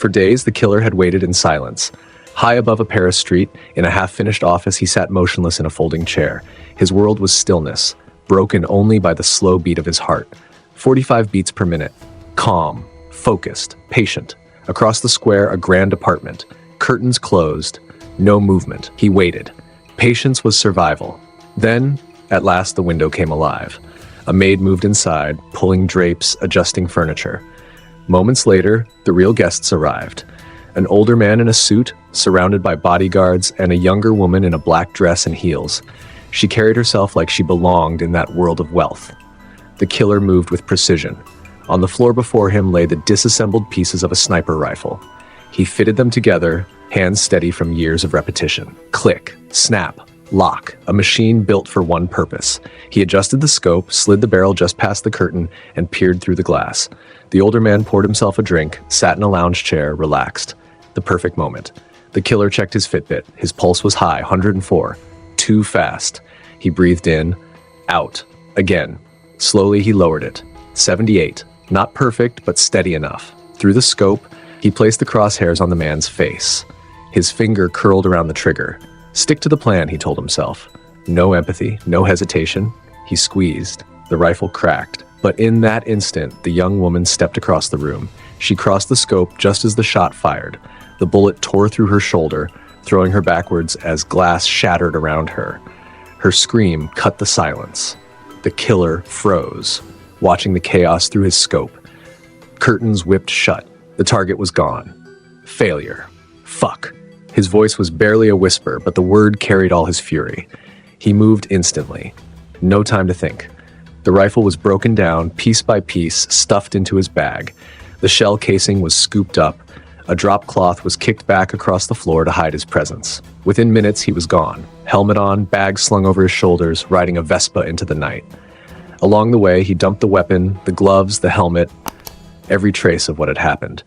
For days, the killer had waited in silence. High above a Paris street, in a half-finished office, he sat motionless in a folding chair. His world was stillness, broken only by the slow beat of his heart. 45 beats per minute. Calm, focused, patient. Across the square, a grand apartment. Curtains closed. No movement. He waited. Patience was survival. Then, at last, the window came alive. A maid moved inside, pulling drapes, adjusting furniture. Moments later, the real guests arrived. An older man in a suit, surrounded by bodyguards, and a younger woman in a black dress and heels. She carried herself like she belonged in that world of wealth. The killer moved with precision. On the floor before him lay the disassembled pieces of a sniper rifle. He fitted them together, hands steady from years of repetition. Click, snap, lock, a machine built for one purpose. He adjusted the scope, slid the barrel just past the curtain, and peered through the glass. The older man poured himself a drink, sat in a lounge chair, relaxed. The perfect moment. The killer checked his Fitbit. His pulse was high, 104. Too fast. He breathed in, out, again. Slowly he lowered it. 78. Not perfect, but steady enough. Through the scope, he placed the crosshairs on the man's face. His finger curled around the trigger. Stick to the plan, he told himself. No empathy, no hesitation. He squeezed. The rifle cracked. But in that instant, the young woman stepped across the room. She crossed the scope just as the shot fired. The bullet tore through her shoulder, throwing her backwards as glass shattered around her. Her scream cut the silence. The killer froze, watching the chaos through his scope. Curtains whipped shut. The target was gone. Failure. Fuck. His voice was barely a whisper, but the word carried all his fury. He moved instantly. No time to think. The rifle was broken down, piece by piece, stuffed into his bag. The shell casing was scooped up. A drop cloth was kicked back across the floor to hide his presence. Within minutes, he was gone. Helmet on, bag slung over his shoulders, riding a Vespa into the night. Along the way, he dumped the weapon, the gloves, the helmet, every trace of what had happened.